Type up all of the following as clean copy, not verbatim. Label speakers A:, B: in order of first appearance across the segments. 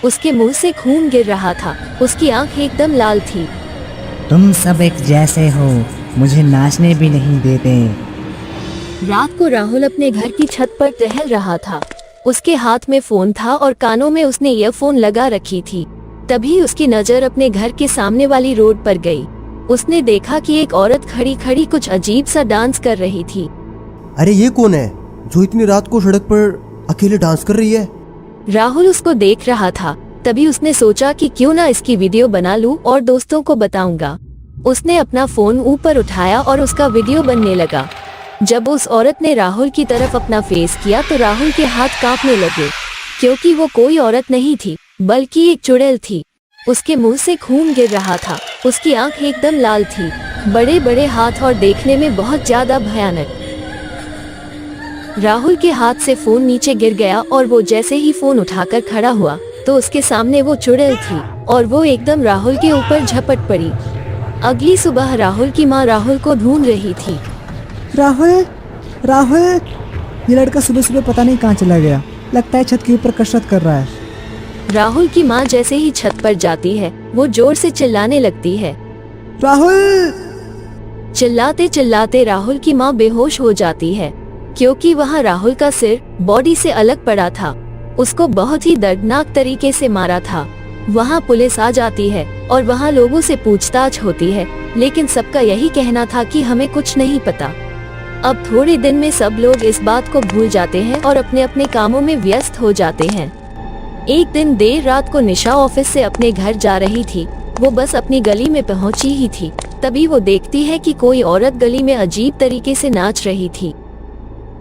A: उसके मुंह से खून गिर रहा था। उसकी आंख एकदम लाल थी।
B: तुम सब एक जैसे हो, मुझे नाचने भी नहीं देते।
A: रात को राहुल अपने घर की छत पर टहल रहा था। उसके हाथ में फोन था और कानों में उसने ईयरफोन लगा रखी थी। तभी उसकी नजर अपने घर के सामने वाली रोड पर गई। उसने देखा कि एक औरत खड़ी खड़ी कुछ अजीब सा डांस कर रही थी।
C: अरे ये कौन है जो इतनी रात को सड़क पर अकेले डांस कर रही है?
A: राहुल उसको देख रहा था। तभी उसने सोचा कि क्यों ना इसकी वीडियो बना लूं और दोस्तों को बताऊंगा। उसने अपना फोन ऊपर उठाया और उसका वीडियो बनने लगा। जब उस औरत ने राहुल की तरफ अपना फेस किया तो राहुल के हाथ कांपने लगे, क्योंकि वो कोई औरत नहीं थी बल्कि एक चुड़ैल थी। उसके मुंह से खून गिर रहा था। उसकी आंख एकदम लाल थी, बड़े बड़े हाथ और देखने में बहुत ज्यादा भयानक। राहुल के हाथ से फोन नीचे गिर गया और वो जैसे ही फोन उठाकर खड़ा हुआ तो उसके सामने वो चुड़ैल थी और वो एकदम राहुल के ऊपर झपट पड़ी। अगली सुबह राहुल की माँ राहुल को ढूंढ रही थी।
B: राहुल, राहुल, ये लड़का सुबह सुबह पता नहीं कहाँ चला गया। लगता है छत के ऊपर कसरत कर रहा है।
A: राहुल की माँ जैसे ही छत पर जाती है वो जोर से चिल्लाने लगती है।
B: राहुल!
A: चिल्लाते चिल्लाते राहुल की माँ बेहोश हो जाती है, क्योंकि वहाँ राहुल का सिर बॉडी से अलग पड़ा था। उसको बहुत ही दर्दनाक तरीके से मारा था। वहाँ पुलिस आ जाती है और वहाँ लोगों से पूछताछ होती है, लेकिन सबका यही कहना था कि हमें कुछ नहीं पता। अब थोड़े दिन में सब लोग इस बात को भूल जाते हैं और अपने अपने कामों में व्यस्त हो जाते हैं। एक दिन देर रात को निशा ऑफिस से अपने घर जा रही थी। वो बस अपनी गली में पहुंची ही थी, तभी वो देखती है कि कोई औरत गली में अजीब तरीके से नाच रही थी।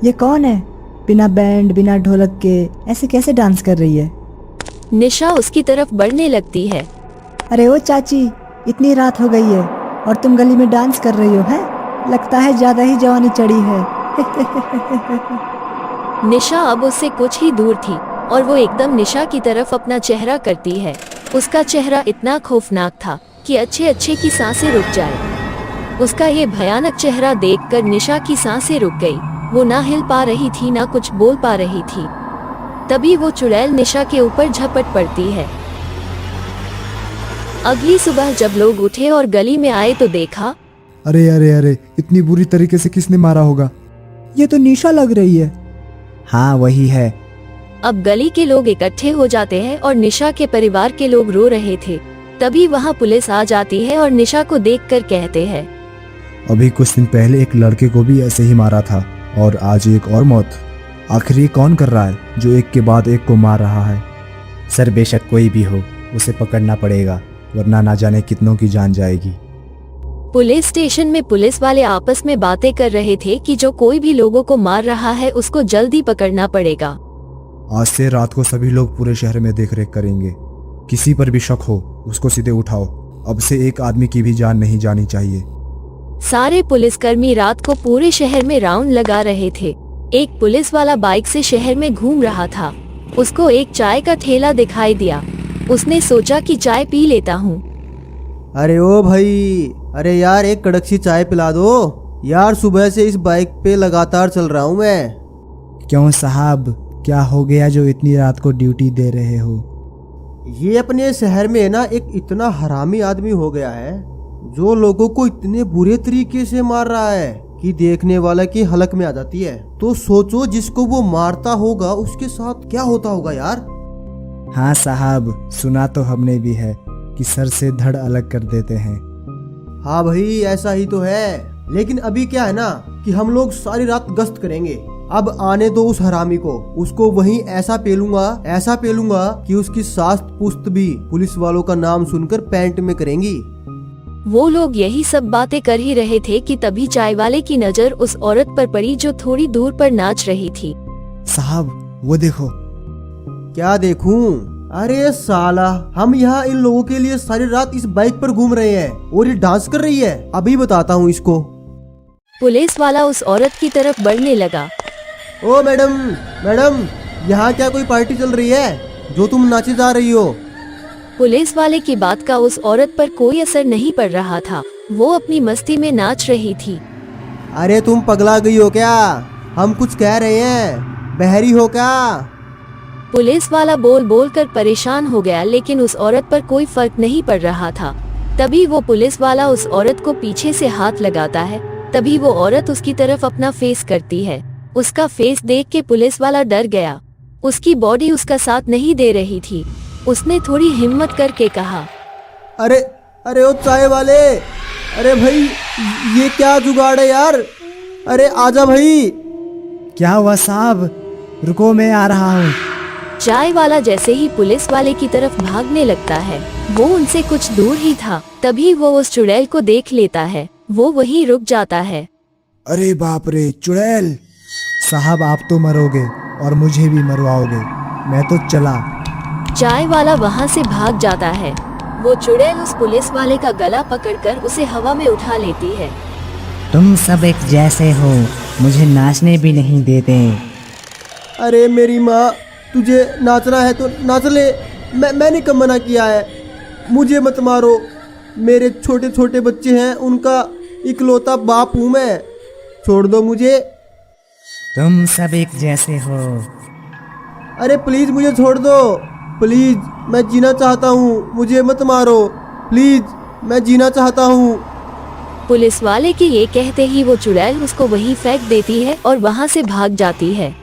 B: ये कौन है? बिना बैंड बिना ढोलक के ऐसे कैसे डांस कर रही है?
A: निशा उसकी तरफ बढ़ने लगती है।
B: अरे ओ चाची, इतनी रात हो गई है और तुम गली में डांस कर रही हो हैं? लगता है ज्यादा ही जवानी चढ़ी है।
A: निशा अब उससे कुछ ही दूर थी और वो एकदम निशा की तरफ अपना चेहरा करती है। उसका चेहरा इतना खौफनाक था कि अच्छे अच्छे की सांसें रुक जाए। उसका ये भयानक चेहरा देखकर निशा की सांसें रुक गई। वो ना हिल पा रही थी ना कुछ बोल पा रही थी। तभी वो चुड़ैल निशा के ऊपर झपट पड़ती है। अगली सुबह जब लोग उठे और गली में आए तो देखा,
D: अरे अरे अरे, इतनी बुरी तरीके से किसने मारा होगा?
B: ये तो निशा लग रही है।
D: हाँ वही है।
A: अब गली के लोग इकट्ठे हो जाते हैं और निशा के परिवार के लोग रो रहे थे। तभी वहाँ पुलिस आ जाती है और निशा को देखकर कहते हैं,
D: अभी कुछ दिन पहले एक लड़के को भी ऐसे ही मारा था और आज एक और मौत। आखिर ये कौन कर रहा है जो एक के बाद एक को मार रहा है?
E: सर बेशक कोई भी हो, उसे पकड़ना पड़ेगा, वरना ना जाने कितनों की जान जाएगी।
A: पुलिस स्टेशन में पुलिस वाले आपस में बातें कर रहे थे कि जो कोई भी लोगों को मार रहा है उसको जल्दी पकड़ना पड़ेगा।
D: आज से रात को सभी लोग पूरे शहर में देखरेख करेंगे। किसी पर भी शक हो उसको सीधे उठाओ। अब से एक आदमी की भी जान नहीं जानी चाहिए।
A: सारे पुलिसकर्मी रात को पूरे शहर में राउंड लगा रहे थे। एक पुलिस वाला बाइक से शहर में घूम रहा था। उसको एक चाय का ठेला दिखाई दिया। उसने सोचा कि चाय पी लेता हूँ।
C: अरे ओ भाई, अरे यार एक कड़क सी चाय पिला दो यार। सुबह से इस बाइक पे लगातार चल रहा हूँ मैं।
D: क्यों साहब, क्या हो गया जो इतनी रात को ड्यूटी दे रहे हो?
C: ये अपने शहर में ना एक इतना हरामी आदमी हो गया है जो लोगों को इतने बुरे तरीके से मार रहा है कि देखने वाला की हलक में आ जाती है। तो सोचो जिसको वो मारता होगा उसके साथ क्या होता होगा यार।
D: हाँ साहब, सुना तो हमने भी है कि सर से धड़ अलग कर देते हैं।
C: हाँ भाई ऐसा ही तो है, लेकिन अभी क्या है ना कि हम लोग सारी रात गश्त करेंगे। अब आने दो उस हरामी को, उसको वहीं ऐसा पेलूंगा कि उसकी सास पुश्त भी पुलिस वालों का नाम सुनकर पैंट में करेंगी।
A: वो लोग यही सब बातें कर ही रहे थे कि तभी चाय वाले की नजर उस औरत पर पड़ी जो थोड़ी दूर पर नाच रही थी।
D: साहब वो देखो।
C: क्या देखूं? अरे साला, हम यहाँ इन लोगों के लिए सारी रात इस बाइक पर घूम रहे हैं और ये डांस कर रही है। अभी बताता हूँ इसको।
A: पुलिस वाला उस औरत की तरफ बढ़ने लगा।
C: ओ मैडम, यहाँ क्या कोई पार्टी चल रही है जो तुम नाचे जा रही हो?
A: पुलिस वाले की बात का उस औरत पर कोई असर नहीं पड़ रहा था। वो अपनी मस्ती में नाच रही थी।
C: अरे तुम पगला गई हो क्या? हम कुछ कह रहे हैं, बहरी हो क्या?
A: पुलिस वाला बोल बोल कर परेशान हो गया, लेकिन उस औरत पर कोई फर्क नहीं पड़ रहा था। तभी वो पुलिस वाला उस औरत को पीछे से हाथ लगाता है। तभी वो औरत उसकी तरफ अपना फेस करती है। उसका फेस देख के पुलिस वाला डर गया। उसकी बॉडी उसका साथ नहीं दे रही थी। उसने थोड़ी हिम्मत करके कहा,
C: अरे अरे ओ चाय वाले, अरे भाई ये क्या जुगाड़ है यार, अरे आजा भाई।
E: क्या हुआ साहब, रुको मैं आ रहा हूँ।
A: चाय वाला जैसे ही पुलिस वाले की तरफ भागने लगता है, वो उनसे कुछ दूर ही था। तभी वो उस चुड़ैल को देख लेता है। वो वहीं रुक जाता है।
D: अरे बाप रे चुड़ैल!
E: साहब आप तो मरोगे और मुझे भी मरवाओगे, मैं तो चला।
A: चाय वाला वहाँ से भाग जाता है। वो चुड़ैल उस पुलिस वाले का गला पकड़कर उसे हवा में उठा लेती है।
F: तुम सब एक जैसे हो, मुझे नाचने भी नहीं देते।
C: अरे मेरी माँ, तुझे नाचना है तो नाच ले, मैंने कब मना किया है। मुझे मत मारो, मेरे छोटे छोटे बच्चे हैं, उनका इकलौता बाप हूँ मैं, छोड़ दो मुझे।
F: तुम सब एक जैसे हो।
C: अरे प्लीज मुझे छोड़ दो, प्लीज मैं जीना चाहता हूँ, मुझे मत मारो प्लीज, मैं जीना चाहता हूँ।
A: पुलिस वाले के ये कहते ही वो चुड़ैल उसको वहीं फेंक देती है और वहाँ से भाग जाती है।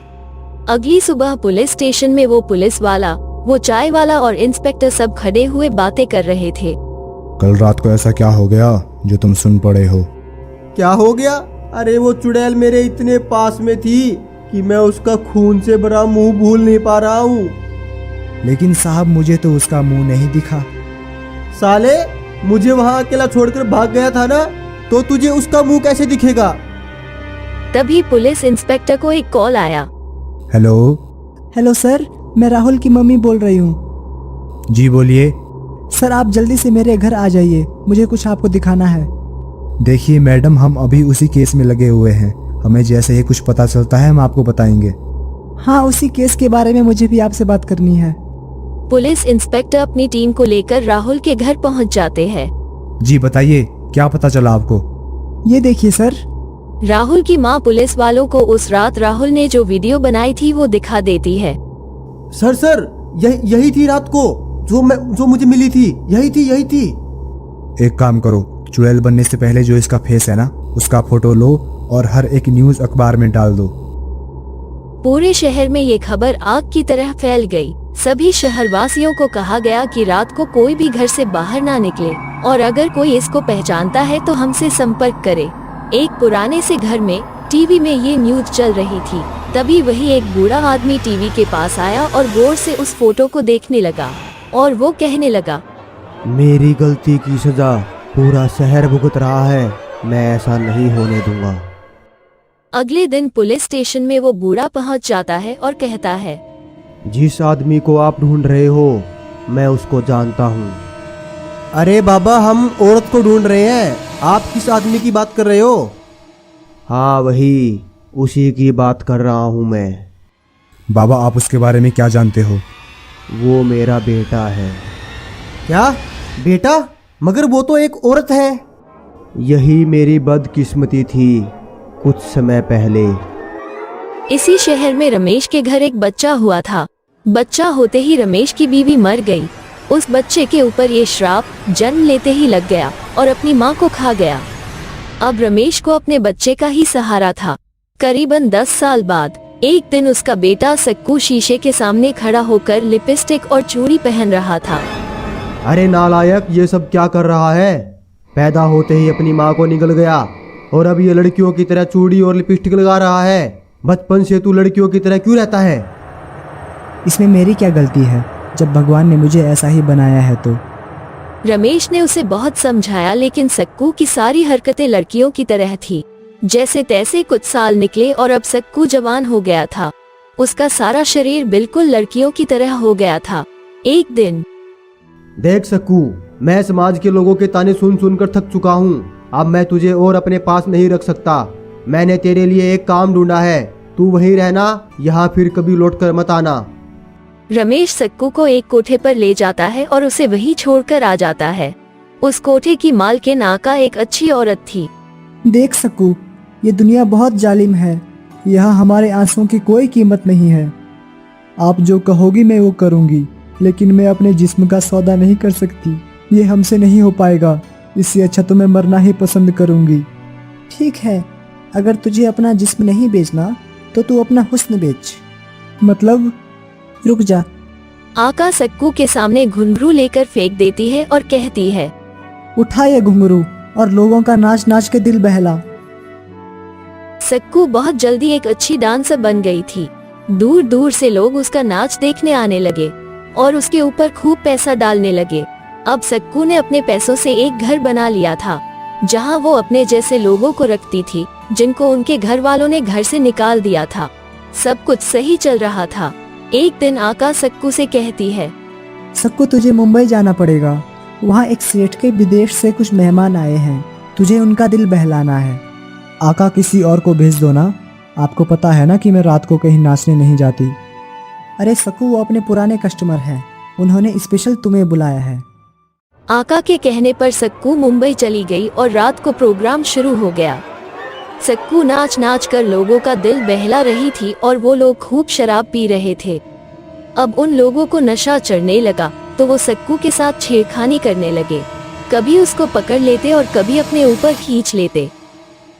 A: अगली सुबह पुलिस स्टेशन में वो पुलिस वाला, वो चाय वाला और इंस्पेक्टर सब खड़े हुए बातें कर रहे थे।
D: कल रात को ऐसा क्या हो गया जो तुम सुन पड़े हो?
C: क्या हो गया? अरे वो चुड़ैल मेरे इतने पास में थी कि मैं उसका खून से भरा मुंह भूल नहीं पा रहा हूँ।
E: लेकिन साहब मुझे तो उसका मुंह नहीं दिखा।
C: साले, मुझे वहाँ अकेला छोड़कर भाग गया था ना, तो तुझे उसका मुंह कैसे दिखेगा?
A: तभी पुलिस इंस्पेक्टर को एक कॉल आया।
D: हेलो।
B: हेलो सर, मैं राहुल की मम्मी बोल रही हूँ।
D: जी बोलिए।
B: सर आप जल्दी से मेरे घर आ जाइए, मुझे कुछ आपको दिखाना है।
D: देखिए मैडम, हम अभी उसी केस में लगे हुए हैं, हमें जैसे ही कुछ पता चलता है हम आपको बताएंगे।
B: हाँ, उसी केस के बारे में मुझे भी आपसे बात करनी है।
A: पुलिस इंस्पेक्टर अपनी टीम को लेकर राहुल के घर पहुंच जाते हैं।
D: जी बताइए, क्या पता चला आपको?
B: ये देखिए सर।
A: राहुल की माँ पुलिस वालों को उस रात राहुल ने जो वीडियो बनाई थी वो दिखा देती है।
C: सर यही थी रात को जो मुझे मिली थी, यही थी।
D: एक काम करो, चुड़ैल बनने से पहले जो इसका फेस है ना, उसका फोटो लो और हर एक न्यूज अखबार में डाल दो।
A: पूरे शहर में ये खबर आग की तरह फैल गई। सभी शहरवासियों को कहा गया कि रात को कोई भी घर से बाहर ना निकले और अगर कोई इसको पहचानता है तो हमसे संपर्क करे। एक पुराने से घर में टीवी में ये न्यूज चल रही थी। तभी वही एक बूढ़ा आदमी टीवी के पास आया और गौर से उस फोटो को देखने लगा और वो कहने लगा,
C: मेरी गलती की सजा पूरा शहर भुगत रहा है, मैं ऐसा नहीं होने दूंगा।
A: अगले दिन पुलिस स्टेशन में वो बूढ़ा पहुंच जाता है और कहता है,
C: जिस आदमी को आप ढूंढ रहे हो मैं उसको जानता हूँ। अरे बाबा, हम औरत को ढूंढ रहे हैं, आप किस आदमी की बात कर रहे हो? हाँ वही, उसी की बात कर रहा हूँ मैं।
D: बाबा आप उसके बारे में क्या जानते हो?
C: वो मेरा बेटा है। क्या बेटा? मगर वो तो एक औरत है। यही मेरी बदकिस्मती थी कुछ समय पहले।
A: इसी शहर में रमेश के घर एक बच्चा हुआ था। बच्चा होते ही रमेश की बीवी मर गई। उस बच्चे के ऊपर ये श्राप जन्म लेते ही लग गया और अपनी माँ को खा गया। अब रमेश को अपने बच्चे का ही सहारा था। करीबन 10 साल बाद एक दिन उसका बेटा सक्कू शीशे के सामने खड़ा होकर लिपस्टिक और चूड़ी पहन रहा था।
C: अरे नालायक, ये सब क्या कर रहा है? पैदा होते ही अपनी माँ को निगल गया और अब ये लड़कियों की तरह चूड़ी और लिपस्टिक लगा रहा है। बचपन से तू लड़कियों की तरह क्यों रहता है?
B: इसमें मेरी क्या गलती है जब भगवान ने मुझे ऐसा ही बनाया है तो?
A: रमेश ने उसे बहुत समझाया, लेकिन सक्कू की सारी हरकतें लड़कियों की तरह थी। जैसे तैसे कुछ साल निकले और अब सक्कू जवान हो गया था। उसका सारा शरीर बिल्कुल लड़कियों की तरह हो गया था। एक दिन,
C: देख सक्कू, मैं समाज के लोगों के ताने सुन सुनकर थक चुका हूँ। अब मैं तुझे और अपने पास नहीं रख सकता। मैंने तेरे लिए एक काम ढूंढा है, तू वहीं रहना, यहाँ फिर कभी लौट कर मत आना।
A: रमेश सक्कू को एक कोठे पर ले जाता है और उसे वहीं छोड़कर आ जाता है। उस कोठे की मालकिन आका एक अच्छी औरत थी।
B: देख सक्कू, ये दुनिया बहुत जालिम है, यहाँ हमारे आंसुओं की कोई कीमत नहीं है। आप जो कहोगी मैं वो करूँगी, लेकिन मैं अपने जिस्म का सौदा नहीं कर सकती। ये हमसे नहीं हो पाएगा। इससे अच्छा तो मैं मरना ही पसंद करूँगी। ठीक है, अगर तुझे अपना जिस्म नहीं बेचना तो तू अपना हुस्न बेच। मतलब? रुक जा।
A: आका सक्कू के सामने घुंघरू लेकर फेंक देती है और कहती है,
B: उठा ये घुंघरू और लोगों का नाच नाच के दिल बहला।
A: सक्कू बहुत जल्दी एक अच्छी डांसर बन गई थी। दूर दूर से लोग उसका नाच देखने आने लगे और उसके ऊपर खूब पैसा डालने लगे। अब सक्कू ने अपने पैसों से एक घर बना लिया था, जहां वो अपने जैसे लोगों को रखती थी, जिनको उनके घर वालों ने घर से निकाल दिया था। सब कुछ सही चल रहा था। एक दिन आका सक्कू से कहती है,
B: सक्कू तुझे मुंबई जाना पड़ेगा। वहाँ एक सेठ के विदेश से कुछ मेहमान आए हैं, तुझे उनका दिल बहलाना है।
D: आका किसी और को भेज दो ना, आपको पता है ना कि मैं रात को कहीं नाचने नहीं जाती।
B: अरे सक्कू, वो अपने पुराने कस्टमर हैं, उन्होंने स्पेशल तुम्हें बुलाया है।
A: आका के कहने पर सक्कू मुंबई चली गई और रात को प्रोग्राम शुरू हो गया। सक्कू नाच नाच कर लोगों का दिल बहला रही थी और वो लोग खूब शराब पी रहे थे। अब उन लोगों को नशा चढ़ने लगा तो वो सक्कू के साथ छेड़खानी करने लगे। कभी उसको पकड़ लेते और कभी अपने ऊपर खींच लेते।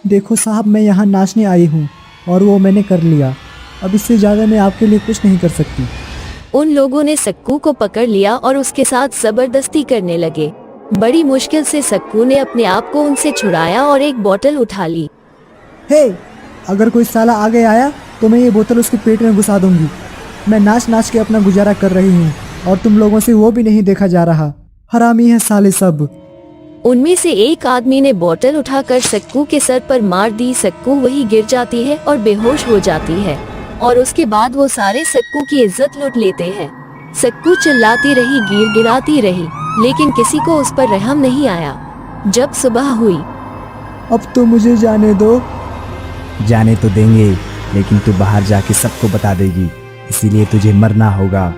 B: देखो साहब, मैं यहाँ नाचने आई हूँ और वो मैंने कर लिया। अब इससे ज़्यादा मैं आपके लिए कुछ नहीं कर सकती।
A: उन लोगों ने सक्कू को पकड़ लिया और उसके साथ जबरदस्ती करने लगे। बड़ी मुश्किल से सक्कू ने अपने आप को उनसे छुड़ाया और एक बोतल उठा ली।
B: हे, अगर कोई साला आगे आया तो मैं ये बोतल उसके पेट में घुसा दूंगी। मैं नाच नाच के अपना गुजारा कर रही हूँ और तुम लोगों से वो भी नहीं देखा जा रहा। हरामी है साले सब।
A: उनमें से एक आदमी ने बोतल उठाकर सक्कू के सर पर मार दी। सक्कू वही गिर जाती है और बेहोश हो जाती है और उसके बाद वो सारे सक्कू की इज्जत लूट लेते हैं। सक्कू चिल्लाती रही, गिड़गिड़ाती रही, लेकिन किसी को उस पर रहम नहीं आया। जब सुबह हुई,
B: अब तो मुझे जाने दो।
E: जाने तो देंगे, लेकिन तू बाहर जाके सबको बता देगी, इसीलिए तुझे मरना होगा।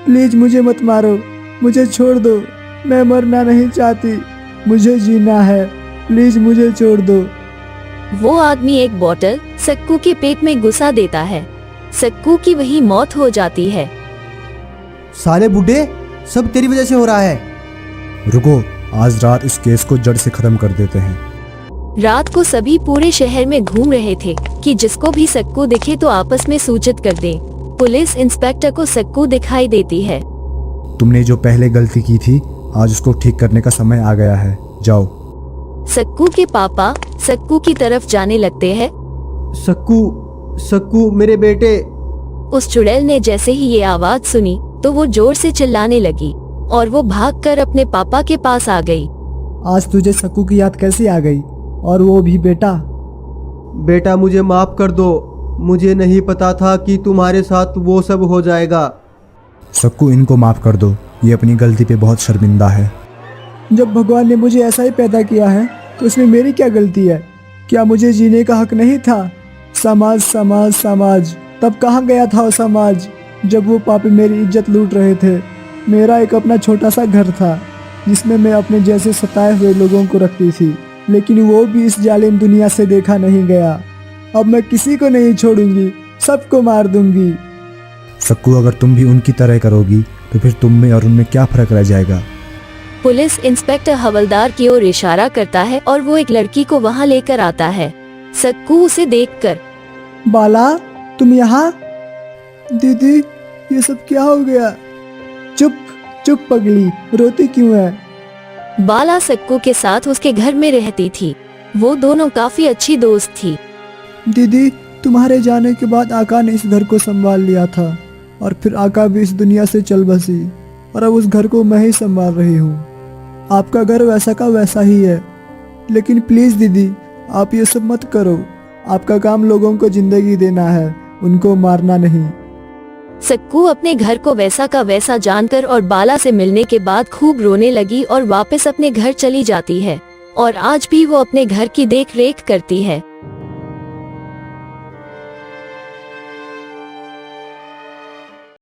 B: प्लीज मुझे मत मारो, मुझे छोड़ दो। मैं मरना नहीं चाहती, मुझे जीना है। प्लीज मुझे छोड़ दो।
A: वो आदमी एक बोतल सक्कू के पेट में घुसा देता है। सक्कू की वही मौत हो जाती है।
C: साले बूढ़े, सब तेरी वजह से हो रहा है।
D: रुको, आज रात इस केस को जड़ से खत्म कर देते हैं।
A: रात को सभी पूरे शहर में घूम रहे थे कि जिसको भी सक्कू दिखे तो आपस में सूचित कर दे। पुलिस इंस्पेक्टर को सक्कू दिखाई देती है।
D: तुमने जो पहले गलती की थी, आज उसको ठीक करने का समय आ गया है। जाओ।
A: सक्कू के पापा सक्कू की तरफ जाने लगते हैं।
C: सक्कू, सक्कू मेरे बेटे।
A: उस चुड़ैल ने जैसे ही ये आवाज सुनी तो वो जोर से चिल्लाने लगी और वो भागकर अपने पापा के पास आ गई।
B: आज तुझे सक्कू की याद कैसे आ गई, और वो भी बेटा?
C: बेटा मुझे माफ कर दो, मुझे नहीं पता था कि तुम्हारे साथ वो सब हो जाएगा।
D: सक्कू, इनको माफ कर दो, ये अपनी गलती पे बहुत शर्मिंदा है।
B: जब भगवान ने मुझे ऐसा ही पैदा किया है तो इसमें मेरी क्या गलती है? क्या मुझे जीने का हक नहीं था? समाज समाज समाज, तब कहाँ गया था वो समाज जब वो पापी मेरी इज्जत लूट रहे थे? मेरा एक अपना छोटा सा घर था जिसमें मैं अपने जैसे सताए हुए लोगों को रखती थी, लेकिन वो भी इस जालिम दुनिया से देखा नहीं गया। अब मैं किसी को नहीं छोड़ूंगी, सबको मार दूंगी।
D: सक्कू, अगर तुम भी उनकी तरह करोगी तो फिर तुम में और उनमें क्या फर्क रह जाएगा?
A: पुलिस इंस्पेक्टर हवलदार की ओर इशारा करता है और वो एक लड़की को वहाँ लेकर आता है। सक्कू उसे देखकर,
B: बाला तुम यहाँ? दीदी ये सब क्या हो गया? चुप चुप पगली, रोती क्यों है?
A: बाला सक्कू के साथ उसके घर में रहती थी। वो दोनों काफी अच्छी दोस्त थी।
B: दीदी तुम्हारे जाने के बाद आका ने इस घर को संभाल लिया था और फिर आका भी इस दुनिया से चल बसी और अब उस घर को मैं ही संभाल रही हूँ। आपका घर वैसा का वैसा ही है, लेकिन प्लीज दीदी आप ये सब मत करो। आपका काम लोगों को जिंदगी देना है, उनको मारना नहीं।
A: सक्कू अपने घर को वैसा का वैसा जानकर और बाला से मिलने के बाद खूब रोने लगी और वापस अपने घर चली जाती है और आज भी वो अपने घर की देख रेख करती है।